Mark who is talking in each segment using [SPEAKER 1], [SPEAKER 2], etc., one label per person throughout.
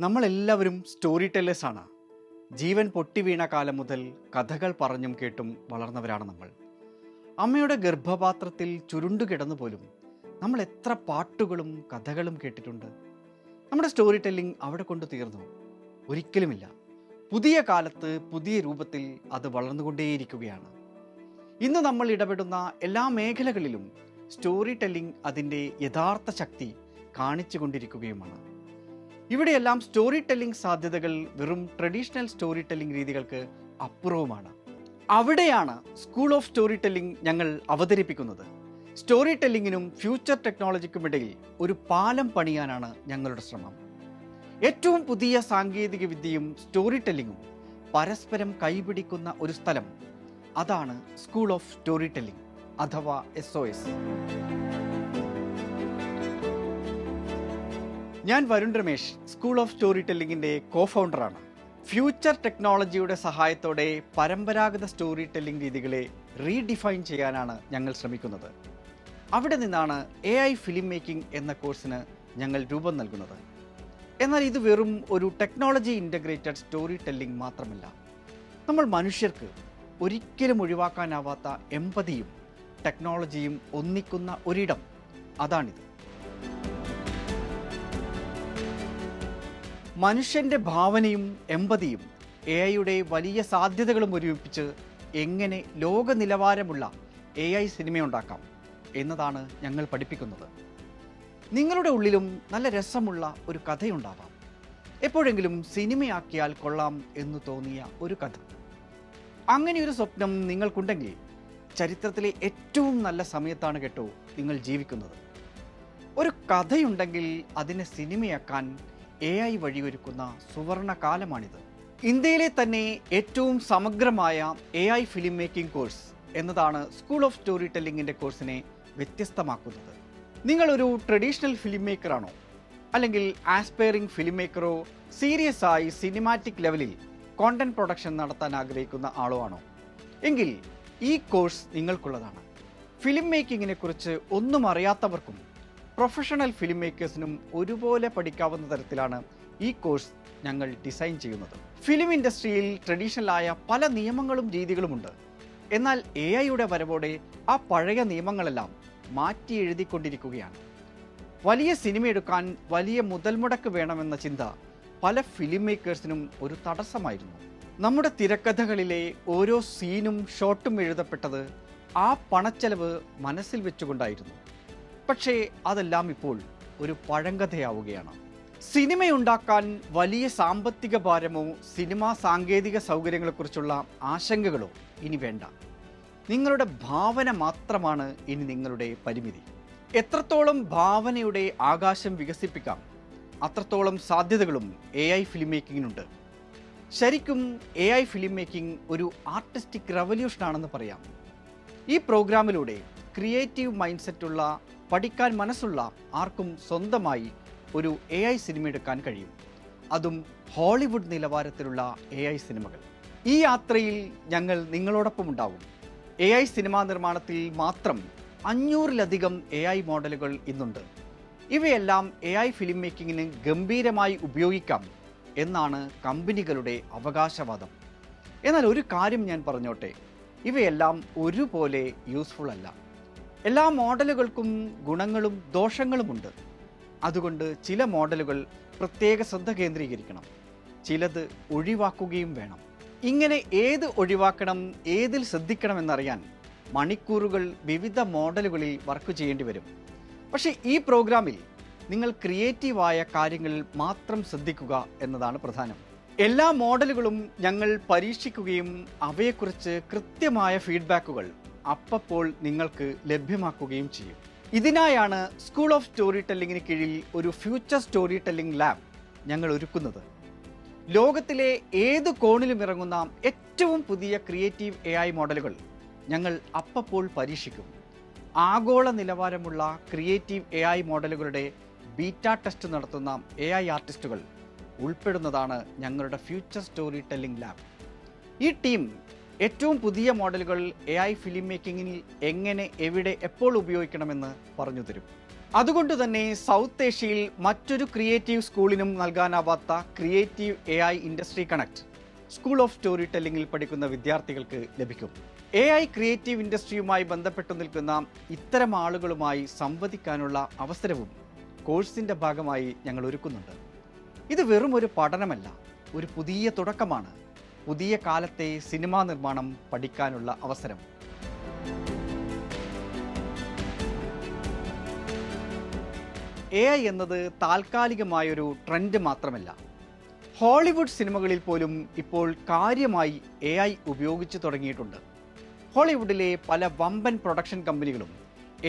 [SPEAKER 1] നമ്മളെല്ലാവരും സ്റ്റോറി ടെല്ലേഴ്സാണ്. ജീവൻ പൊട്ടിവീണ കാലം മുതൽ കഥകൾ പറഞ്ഞും കേട്ടും വളർന്നവരാണ് നമ്മൾ. അമ്മയുടെ ഗർഭപാത്രത്തിൽ ചുരുണ്ടുകിടന്നു പോലും നമ്മൾ എത്ര പാട്ടുകളും കഥകളും കേട്ടിട്ടുണ്ട്. നമ്മുടെ സ്റ്റോറി ടെല്ലിംഗ് അവിടെ കൊണ്ട് തീർന്നു? ഒരിക്കലുമില്ല. പുതിയ കാലത്ത് പുതിയ രൂപത്തിൽ അത് വളർന്നുകൊണ്ടേയിരിക്കുകയാണ്. ഇന്ന് നമ്മൾ ഇടപെടുന്ന എല്ലാ മേഖലകളിലും സ്റ്റോറി ടെല്ലിംഗ് അതിൻ്റെ യഥാർത്ഥ ശക്തി കാണിച്ചു കൊണ്ടിരിക്കുകയുമാണ്. ഇവിടെയെല്ലാം സ്റ്റോറി ടെല്ലിംഗ് സാധ്യതകൾ വെറും ട്രഡീഷണൽ സ്റ്റോറി ടെല്ലിംഗ് രീതികൾക്ക് അപ്പുറവുമാണ്. അവിടെയാണ് സ്കൂൾ ഓഫ് സ്റ്റോറി ടെല്ലിംഗ് ഞങ്ങൾ അവതരിപ്പിക്കുന്നത്. സ്റ്റോറി ടെല്ലിങ്ങിനും ഫ്യൂച്ചർ ടെക്നോളജിക്കുമിടയിൽ ഒരു പാലം പണിയാനാണ് ഞങ്ങളുടെ ശ്രമം. ഏറ്റവും പുതിയ സാങ്കേതിക വിദ്യയും സ്റ്റോറി ടെല്ലിങ്ങും പരസ്പരം കൈപിടിക്കുന്ന ഒരു സ്ഥലം, അതാണ് സ്കൂൾ ഓഫ് സ്റ്റോറി ടെല്ലിംഗ് അഥവാ SOS. ഞാൻ Varun Ramesh, school of story ടെല്ലിങ്ങിൻ്റെ കോ-ഫൗണ്ടറാണ്. ഫ്യൂച്ചർ ടെക്നോളജിയുടെ സഹായത്തോടെ പരമ്പരാഗത സ്റ്റോറി ടെല്ലിംഗ് രീതികളെ റീഡിഫൈൻ ചെയ്യാനാണ് ഞങ്ങൾ ശ്രമിക്കുന്നത്. അവിടെ നിന്നാണ് AI ഫിലിം മേക്കിംഗ് എന്ന കോഴ്സിന് ഞങ്ങൾ രൂപം നൽകുന്നത്. എന്നാൽ ഇത് വെറും ഒരു ടെക്നോളജി ഇൻ്റഗ്രേറ്റഡ് സ്റ്റോറി ടെല്ലിംഗ് മാത്രമല്ല. നമ്മൾ മനുഷ്യർക്ക് ഒരിക്കലും ഒഴിവാക്കാനാവാത്ത എമ്പതിയും ടെക്നോളജിയും ഒന്നിക്കുന്ന ഒരിടം, അതാണിത്. മനുഷ്യൻ്റെ ഭാവനയും എമ്പതിയും AI വലിയ സാധ്യതകളും ഒരുമിപ്പിച്ച് എങ്ങനെ ലോക നിലവാരമുള്ള AI സിനിമയുണ്ടാക്കാം എന്നതാണ് ഞങ്ങൾ പഠിപ്പിക്കുന്നത്. നിങ്ങളുടെ ഉള്ളിലും നല്ല രസമുള്ള ഒരു കഥയുണ്ടാവാം. എപ്പോഴെങ്കിലും സിനിമയാക്കിയാൽ കൊള്ളാം എന്ന് തോന്നിയ ഒരു കഥ. അങ്ങനെയൊരു സ്വപ്നം നിങ്ങൾക്കുണ്ടെങ്കിൽ ചരിത്രത്തിലെ ഏറ്റവും നല്ല സമയത്താണ് കേട്ടോ നിങ്ങൾ ജീവിക്കുന്നത്. ഒരു കഥയുണ്ടെങ്കിൽ അതിനെ സിനിമയാക്കാൻ AI വഴിയൊരുക്കുന്ന സുവർണ കാലമാണിത്. ഇന്ത്യയിലെ തന്നെ ഏറ്റവും സമഗ്രമായ AI ഫിലിം മേക്കിംഗ് കോഴ്സ് എന്നതാണ് സ്കൂൾ ഓഫ് സ്റ്റോറി ടെല്ലിങ്ങിൻ്റെ കോഴ്സിനെ വ്യത്യസ്തമാക്കുന്നത്. നിങ്ങളൊരു ട്രഡീഷണൽ ഫിലിം മേക്കറാണോ, അല്ലെങ്കിൽ ആസ്പയറിംഗ് ഫിലിം മേക്കറോ, സീരിയസ് ആയി സിനിമാറ്റിക് ലെവലിൽ കോണ്ടന്റ് പ്രൊഡക്ഷൻ നടത്താൻ ആഗ്രഹിക്കുന്ന ആളോ ആണോ എങ്കിൽ ഈ കോഴ്സ് നിങ്ങൾക്കുള്ളതാണ്. ഫിലിം മേക്കിങ്ങിനെ കുറിച്ച് ഒന്നും അറിയാത്തവർക്കും പ്രൊഫഷണൽ ഫിലിം മേക്കേഴ്സിനും ഒരുപോലെ പഠിക്കാവുന്ന തരത്തിലാണ് ഈ കോഴ്സ് ഞങ്ങൾ ഡിസൈൻ ചെയ്യുന്നത്. ഫിലിം ഇൻഡസ്ട്രിയിൽ ട്രഡീഷണലായ പല നിയമങ്ങളും രീതികളുമുണ്ട്. എന്നാൽ AI വരവോടെ ആ പഴയ നിയമങ്ങളെല്ലാം മാറ്റി എഴുതിക്കൊണ്ടിരിക്കുകയാണ്. വലിയ സിനിമ എടുക്കാൻ വലിയ മുതൽ മുടക്ക് വേണമെന്ന ചിന്ത പല ഫിലിം മേക്കേഴ്സിനും ഒരു തടസ്സമായിരുന്നു. നമ്മുടെ തിരക്കഥകളിലെ ഓരോ സീനും ഷോട്ടും എഴുതപ്പെട്ടത് ആ പണച്ചെലവ് മനസ്സിൽ വെച്ചുകൊണ്ടായിരുന്നു. പക്ഷേ അതെല്ലാം ഇപ്പോൾ ഒരു പഴങ്കഥയാവുകയാണ്. സിനിമയുണ്ടാക്കാൻ വലിയ സാമ്പത്തിക ഭാരമോ സിനിമാ സാങ്കേതിക സൗകര്യങ്ങളെക്കുറിച്ചുള്ള ആശങ്കകളോ ഇനി വേണ്ട. നിങ്ങളുടെ ഭാവന മാത്രമാണ് ഇനി നിങ്ങളുടെ പരിമിതി. എത്രത്തോളം ഭാവനയുടെ ആകാശം വികസിപ്പിക്കാം, അത്രത്തോളം സാധ്യതകളും AI ഫിലിം മേക്കിങ്ങിനുണ്ട്. ശരിക്കും AI ഫിലിം മേക്കിംഗ് ഒരു ആർട്ടിസ്റ്റിക് റവല്യൂഷനാണെന്ന് പറയാം. ഈ പ്രോഗ്രാമിലൂടെ ക്രിയേറ്റീവ് മൈൻഡ് സെറ്റുള്ള, പഠിക്കാൻ മനസ്സുള്ള ആർക്കും സ്വന്തമായി ഒരു AI സിനിമ എടുക്കാൻ കഴിയും. അതും ഹോളിവുഡ് നിലവാരത്തിലുള്ള AI സിനിമകൾ. ഈ യാത്രയിൽ ഞങ്ങൾ നിങ്ങളോടൊപ്പം ഉണ്ടാവും. AI സിനിമാ നിർമ്മാണത്തിൽ മാത്രം 500-ലധികം AI മോഡലുകൾ ഇന്നുണ്ട്. ഇവയെല്ലാം AI ഫിലിം മേക്കിങ്ങിന് ഗംഭീരമായി ഉപയോഗിക്കാം എന്നാണ് കമ്പനികളുടെ അവകാശവാദം. എന്നാൽ ഒരു കാര്യം ഞാൻ പറഞ്ഞോട്ടെ, ഇവയെല്ലാം ഒരുപോലെ യൂസ്ഫുൾ അല്ല. എല്ലാ മോഡലുകൾക്കും ഗുണങ്ങളും ദോഷങ്ങളുമുണ്ട്. അതുകൊണ്ട് ചില മോഡലുകൾ പ്രത്യേക ശ്രദ്ധ കേന്ദ്രീകരിക്കണം, ചിലത് ഒഴിവാക്കുകയും വേണം. ഇങ്ങനെ ഏത് ഒഴിവാക്കണം, ഏതിൽ ശ്രദ്ധിക്കണം എന്നറിയാൻ മണിക്കൂറുകൾ വിവിധ മോഡലുകളിൽ വർക്ക് ചെയ്യേണ്ടി വരും. പക്ഷേ ഈ പ്രോഗ്രാമിൽ നിങ്ങൾ ക്രിയേറ്റീവായ കാര്യങ്ങൾ മാത്രം ശ്രദ്ധിക്കുക എന്നതാണ് പ്രധാനം. എല്ലാ മോഡലുകളും ഞങ്ങൾ പരീക്ഷിക്കുകയും അവയെക്കുറിച്ച് കൃത്യമായ ഫീഡ്ബാക്കുകൾ അപ്പോൾ നിങ്ങൾക്ക് ലഭ്യമാക്കുകയും ചെയ്യും. ഇതിനായാണ് സ്കൂൾ ഓഫ് സ്റ്റോറി ടെല്ലിങ്ങിന് കീഴിൽ ഒരു ഫ്യൂച്ചർ സ്റ്റോറി ടെല്ലിംഗ് ലാബ് ഞങ്ങൾ ഒരുക്കുന്നത്. ലോകത്തിലെ ഏത് കോണിലും ഇറങ്ങുന്ന ഏറ്റവും പുതിയ ക്രിയേറ്റീവ് AI മോഡലുകൾ ഞങ്ങൾ അപ്പോൾ പരീക്ഷിക്കും. ആഗോള നിലവാരമുള്ള ക്രിയേറ്റീവ് AI മോഡലുകളുടെ ബീറ്റ ടെസ്റ്റ് നടത്തുന്ന AI ആർട്ടിസ്റ്റുകൾ ഉൾപ്പെടുന്നതാണ് ഞങ്ങളുടെ ഫ്യൂച്ചർ സ്റ്റോറി ടെല്ലിംഗ് ലാബ്. ഈ ടീം ഏറ്റവും പുതിയ മോഡലുകൾ AI ഫിലിം മേക്കിങ്ങിൽ എങ്ങനെ, എവിടെ, എപ്പോൾ ഉപയോഗിക്കണമെന്ന് പറഞ്ഞു തരും. അതുകൊണ്ട് തന്നെ സൗത്ത് ഏഷ്യയിൽ മറ്റൊരു ക്രിയേറ്റീവ് സ്കൂളിനും നൽകാനാവാത്ത creative AI industry connect school of story ടെല്ലിംഗിൽ പഠിക്കുന്ന വിദ്യാർത്ഥികൾക്ക് ലഭിക്കും. AI ക്രിയേറ്റീവ് ഇൻഡസ്ട്രിയുമായി ബന്ധപ്പെട്ടു നിൽക്കുന്ന ഇത്തരം ആളുകളുമായി സംവദിക്കാനുള്ള അവസരവും കോഴ്സിൻ്റെ ഭാഗമായി ഞങ്ങൾ ഒരുക്കുന്നുണ്ട്. ഇത് വെറും ഒരു പഠനമല്ല, ഒരു പുതിയ തുടക്കമാണ്. പുതിയ കാലത്തെ സിനിമാ നിർമ്മാണം പഠിക്കാനുള്ള അവസരം. AI എന്നത് താൽക്കാലികമായൊരു ട്രെൻഡ് മാത്രമല്ല. ഹോളിവുഡ് സിനിമകളിൽ പോലും ഇപ്പോൾ കാര്യമായി AI ഉപയോഗിച്ചു തുടങ്ങിയിട്ടുണ്ട്. ഹോളിവുഡിലെ പല വമ്പൻ പ്രൊഡക്ഷൻ കമ്പനികളും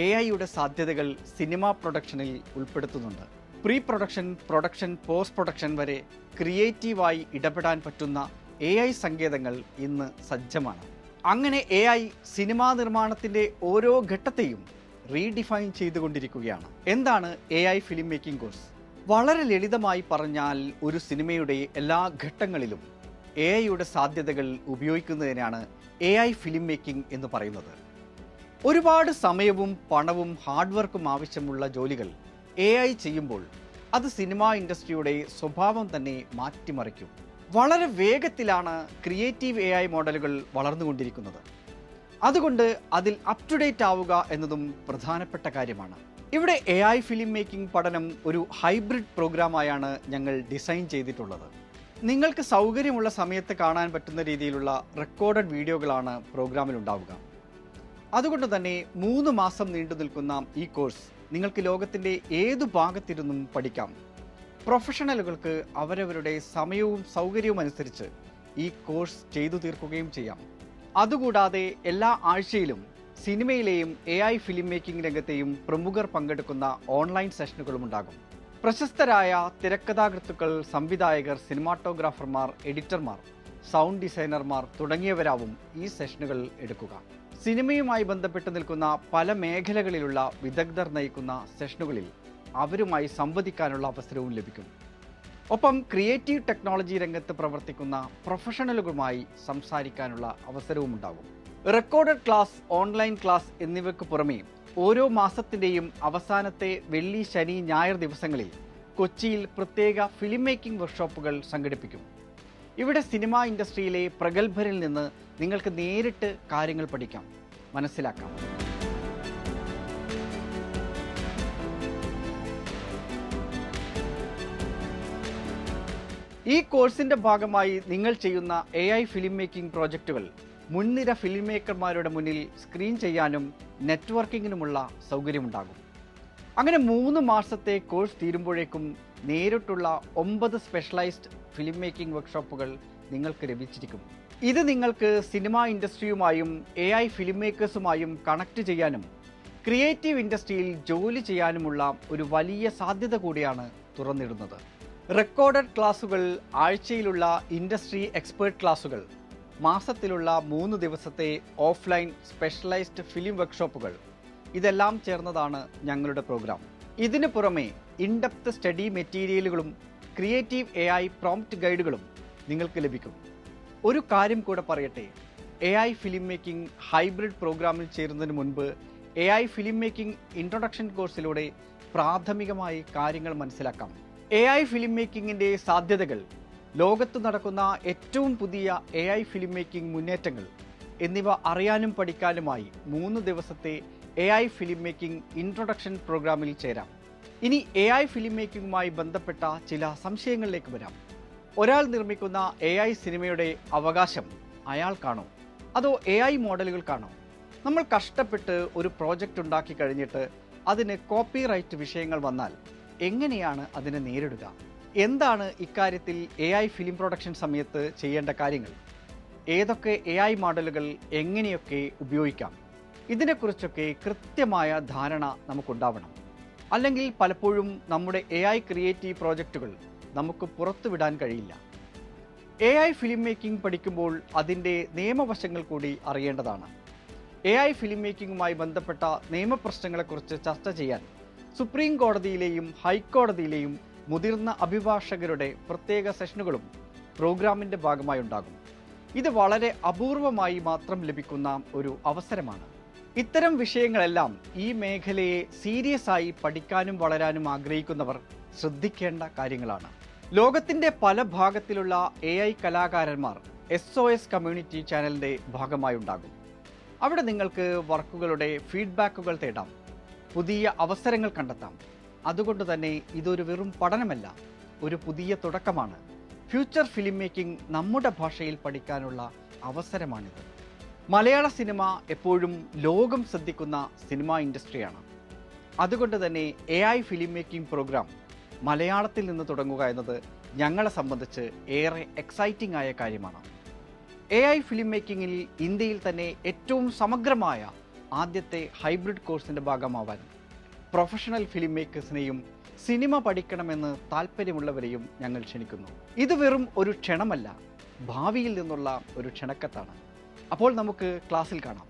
[SPEAKER 1] AIയുടെ സാധ്യതകൾ സിനിമാ പ്രൊഡക്ഷനിൽ ഉൾപ്പെടുത്തുന്നുണ്ട്. Pre production, production, post production വരെ ക്രിയേറ്റീവായി ഇടപെടാൻ പറ്റുന്ന AI സങ്കേതങ്ങൾ ഇന്ന് സജ്ജമാണ്. അങ്ങനെ AI സിനിമാ നിർമ്മാണത്തിൻ്റെ ഓരോ ഘട്ടത്തെയും റീഡിഫൈൻ ചെയ്തുകൊണ്ടിരിക്കുകയാണ്. എന്താണ് AI ഫിലിം മേക്കിംഗ് കോഴ്സ്? വളരെ ലളിതമായി പറഞ്ഞാൽ ഒരു സിനിമയുടെ എല്ലാ ഘട്ടങ്ങളിലും AIയുടെ സാധ്യതകൾ ഉപയോഗിക്കുന്നതിനാണ് AI ഫിലിം മേക്കിംഗ് എന്ന് പറയുന്നത്. ഒരുപാട് സമയവും പണവും ഹാർഡ് വർക്കും ആവശ്യമുള്ള ജോലികൾ AI ചെയ്യുമ്പോൾ അത് സിനിമാ ഇൻഡസ്ട്രിയുടെ സ്വഭാവം തന്നെ മാറ്റിമറിക്കും. വളരെ വേഗത്തിലാണ് ക്രിയേറ്റീവ് AI മോഡലുകൾ വളർന്നുകൊണ്ടിരിക്കുന്നത്. അതുകൊണ്ട് അതിൽ അപ് ടു ഡേറ്റ് ആവുക എന്നതും പ്രധാനപ്പെട്ട കാര്യമാണ്. ഇവിടെ AI ഫിലിം മേക്കിംഗ് പഠനം ഒരു ഹൈബ്രിഡ് പ്രോഗ്രാമായാണ് ഞങ്ങൾ ഡിസൈൻ ചെയ്തിട്ടുള്ളത്. നിങ്ങൾക്ക് സൗകര്യമുള്ള സമയത്ത് കാണാൻ പറ്റുന്ന രീതിയിലുള്ള റെക്കോർഡഡ് വീഡിയോകളാണ് പ്രോഗ്രാമിൽ ഉണ്ടാവുക. അതുകൊണ്ട് തന്നെ 3 മാസം നീണ്ടു നിൽക്കുന്ന ഈ കോഴ്സ് നിങ്ങൾക്ക് ലോകത്തിൻ്റെ ഏതു ഭാഗത്തിരുന്നും പഠിക്കാം. പ്രൊഫഷണലുകൾക്ക് അവരവരുടെ സമയവും സൗകര്യവും അനുസരിച്ച് ഈ കോഴ്സ് ചെയ്തു തീർക്കുകയും ചെയ്യാം. അതുകൂടാതെ എല്ലാ ആഴ്ചയിലും സിനിമയിലെയും AI ഫിലിം മേക്കിംഗ് രംഗത്തെയും പ്രമുഖർ പങ്കെടുക്കുന്ന ഓൺലൈൻ സെഷനുകളും ഉണ്ടാകും. പ്രശസ്തരായ തിരക്കഥാകൃത്തുക്കൾ, സംവിധായകർ, സിനിമാറ്റോഗ്രാഫർമാർ, എഡിറ്റർമാർ, സൗണ്ട് ഡിസൈനർമാർ തുടങ്ങിയവരാവും ഈ സെഷനുകൾ എടുക്കുക. സിനിമയുമായി ബന്ധപ്പെട്ട് നിൽക്കുന്ന പല മേഖലകളിലുള്ള വിദഗ്ധർ നയിക്കുന്ന സെഷനുകളിൽ അവരുമായി സംവദിക്കാനുള്ള അവസരവും ലഭിക്കും. ഒപ്പം ക്രിയേറ്റീവ് ടെക്നോളജി രംഗത്ത് പ്രവർത്തിക്കുന്ന പ്രൊഫഷണലുകളുമായി സംസാരിക്കാനുള്ള അവസരവും ഉണ്ടാകും. റെക്കോർഡഡ് ക്ലാസ്, ഓൺലൈൻ ക്ലാസ് എന്നിവയ്ക്ക് പുറമേ ഓരോ മാസത്തിൻ്റെയും അവസാനത്തെ വെള്ളി, ശനി, ഞായർ ദിവസങ്ങളിൽ കൊച്ചിയിൽ പ്രത്യേക ഫിലിം മേക്കിംഗ് വർക്ക്ഷോപ്പുകൾ സംഘടിപ്പിക്കും. ഇവിടെ സിനിമാ ഇൻഡസ്ട്രിയിലെ പ്രഗത്ഭരിൽ നിന്ന് നിങ്ങൾക്ക് നേരിട്ട് കാര്യങ്ങൾ പഠിക്കാം, മനസ്സിലാക്കാം. ഈ കോഴ്സിൻ്റെ ഭാഗമായി നിങ്ങൾ ചെയ്യുന്ന AI ഫിലിം മേക്കിംഗ് പ്രോജക്റ്റുകൾ മുൻനിര ഫിലിം മേക്കർമാരുടെ മുന്നിൽ സ്ക്രീൻ ചെയ്യാനും നെറ്റ്വർക്കിങ്ങിനുമുള്ള സൗകര്യമുണ്ടാകും. അങ്ങനെ 3 മാസത്തെ കോഴ്സ് തീരുമ്പോഴേക്കും നേരിട്ടുള്ള 9 സ്പെഷ്യലൈസ്ഡ് ഫിലിം മേക്കിംഗ് വർക്ക്ഷോപ്പുകൾ നിങ്ങൾക്ക് ലഭിച്ചിരിക്കും. ഇത് നിങ്ങൾക്ക് സിനിമാ ഇൻഡസ്ട്രിയുമായും AI ഫിലിം മേക്കേഴ്സുമായും കണക്ട് ചെയ്യാനും ക്രിയേറ്റീവ് ഇൻഡസ്ട്രിയിൽ ജോലി ചെയ്യാനുമുള്ള ഒരു വലിയ സാധ്യത കൂടിയാണ് തുറന്നിടുന്നത്. റെക്കോർഡഡ് ക്ലാസുകൾ, ആഴ്ചയിലുള്ള ഇൻഡസ്ട്രി എക്സ്പേർട്ട് ക്ലാസുകൾ, മാസത്തിലുള്ള 3 ദിവസത്തെ ഓഫ്ലൈൻ സ്പെഷ്യലൈസ്ഡ് ഫിലിം വർക്ക്ഷോപ്പുകൾ, ഇതെല്ലാം ചേർന്നതാണ് ഞങ്ങളുടെ പ്രോഗ്രാം. ഇതിനു പുറമെ ഇൻഡെപ്ത് സ്റ്റഡി മെറ്റീരിയലുകളും ക്രിയേറ്റീവ് AI പ്രോംപ്റ്റ് ഗൈഡുകളും നിങ്ങൾക്ക് ലഭിക്കും. ഒരു കാര്യം കൂടെ പറയട്ടെ, AI ഫിലിം മേക്കിംഗ് ഹൈബ്രിഡ് പ്രോഗ്രാമിൽ ചേരുന്നതിന് മുൻപ് AI ഫിലിം മേക്കിംഗ് ഇൻട്രൊഡക്ഷൻ കോഴ്സിലൂടെ പ്രാഥമികമായി കാര്യങ്ങൾ മനസ്സിലാക്കാം. AI ഫിലിം മേക്കിങ്ങിൻ്റെ സാധ്യതകൾ, ലോകത്ത് നടക്കുന്ന ഏറ്റവും പുതിയ AI ഫിലിം മേക്കിംഗ് മുന്നേറ്റങ്ങൾ എന്നിവ അറിയാനും പഠിക്കാനുമായി 3 ദിവസത്തെ AI ഫിലിം മേക്കിംഗ് ഇൻട്രൊഡക്ഷൻ പ്രോഗ്രാമിൽ ചേരാം. ഇനി AI ഫിലിം മേക്കിങ്ങുമായി ബന്ധപ്പെട്ട ചില സംശയങ്ങളിലേക്ക് വരാം. ഒരാൾ നിർമ്മിക്കുന്ന AI സിനിമയുടെ അവകാശം അയാൾക്കാണോ അതോ AI മോഡലുകൾക്കാണോ? നമ്മൾ കഷ്ടപ്പെട്ട് ഒരു പ്രോജക്റ്റ് ഉണ്ടാക്കി കഴിഞ്ഞിട്ട് അതിന് കോപ്പിറൈറ്റ് വിഷയങ്ങൾ വന്നാൽ എങ്ങനെയാണ് അതിനെ നേരിടുക? എന്താണ് ഇക്കാര്യത്തിൽ AI ഫിലിം പ്രൊഡക്ഷൻ സമയത്ത് ചെയ്യേണ്ട കാര്യങ്ങൾ? ഏതൊക്കെ AI മോഡലുകൾ എങ്ങനെയൊക്കെ ഉപയോഗിക്കാം? ഇതിനെക്കുറിച്ചൊക്കെ കൃത്യമായ ധാരണ നമുക്കുണ്ടാവണം. അല്ലെങ്കിൽ പലപ്പോഴും നമ്മുടെ AI ക്രിയേറ്റീവ് പ്രോജക്റ്റുകൾ നമുക്ക് പുറത്തുവിടാൻ കഴിയില്ല. AI ഫിലിം മേക്കിംഗ് പഠിക്കുമ്പോൾ അതിൻ്റെ നിയമവശങ്ങൾ കൂടി അറിയേണ്ടതാണ്. AI ഫിലിം മേക്കിങ്ങുമായി ബന്ധപ്പെട്ട നിയമപ്രശ്നങ്ങളെക്കുറിച്ച് ചർച്ച ചെയ്യാൻ സുപ്രീം കോടതിയിലെയും ഹൈക്കോടതിയിലെയും മുതിർന്ന അഭിഭാഷകരുടെ പ്രത്യേക സെഷനുകളും പ്രോഗ്രാമിൻ്റെ ഭാഗമായി ഉണ്ടാകും. ഇത് വളരെ അപൂർവമായി മാത്രം ലഭിക്കുന്ന ഒരു അവസരമാണ്. ഇത്തരം വിഷയങ്ങളെല്ലാം ഈ മേഖലയെ സീരിയസ് ആയി പഠിക്കാനും വളരാനും ആഗ്രഹിക്കുന്നവർ ശ്രദ്ധിക്കേണ്ട കാര്യങ്ങളാണ്. ലോകത്തിൻ്റെ പല ഭാഗത്തിലുള്ള AI കലാകാരന്മാർ SOS കമ്മ്യൂണിറ്റി ചാനലിൻ്റെ ഭാഗമായി ഉണ്ടാകും. അവിടെ നിങ്ങൾക്ക് വർക്കുകളുടെ ഫീഡ്ബാക്കുകൾ തേടാം, പുതിയ അവസരങ്ങൾ കണ്ടെത്താം. അതുകൊണ്ട് തന്നെ ഇതൊരു വെറും പഠനമല്ല, ഒരു പുതിയ തുടക്കമാണ്. ഫ്യൂച്ചർ ഫിലിം മേക്കിംഗ് നമ്മുടെ ഭാഷയിൽ പഠിക്കാനുള്ള അവസരമാണിത്. മലയാള സിനിമ എപ്പോഴും ലോകം ശ്രദ്ധിക്കുന്ന സിനിമാ ഇൻഡസ്ട്രിയാണ്. അതുകൊണ്ട് തന്നെ AI ഫിലിം മേക്കിംഗ് പ്രോഗ്രാം മലയാളത്തിൽ നിന്ന് തുടങ്ങുക എന്നത് ഞങ്ങളെ സംബന്ധിച്ച് ഏറെ എക്സൈറ്റിംഗ് ആയ കാര്യമാണ്. AI ഫിലിം മേക്കിങ്ങിൽ ഇന്ത്യയിൽ തന്നെ ഏറ്റവും സമഗ്രമായ ആദ്യത്തെ ഹൈബ്രിഡ് കോഴ്സിൻ്റെ ഭാഗമാവാൻ പ്രൊഫഷണൽ ഫിലിം മേക്കേഴ്സിനെയും സിനിമ പഠിക്കണമെന്ന് താല്പര്യമുള്ളവരെയും ഞങ്ങൾ ക്ഷണിക്കുന്നു. ഇത് വെറും ഒരു ക്ഷണമല്ല, ഭാവിയിൽ നിന്നുള്ള ഒരു ക്ഷണക്കത്താണ്. അപ്പോൾ നമുക്ക് ക്ലാസ്സിൽ കാണാം.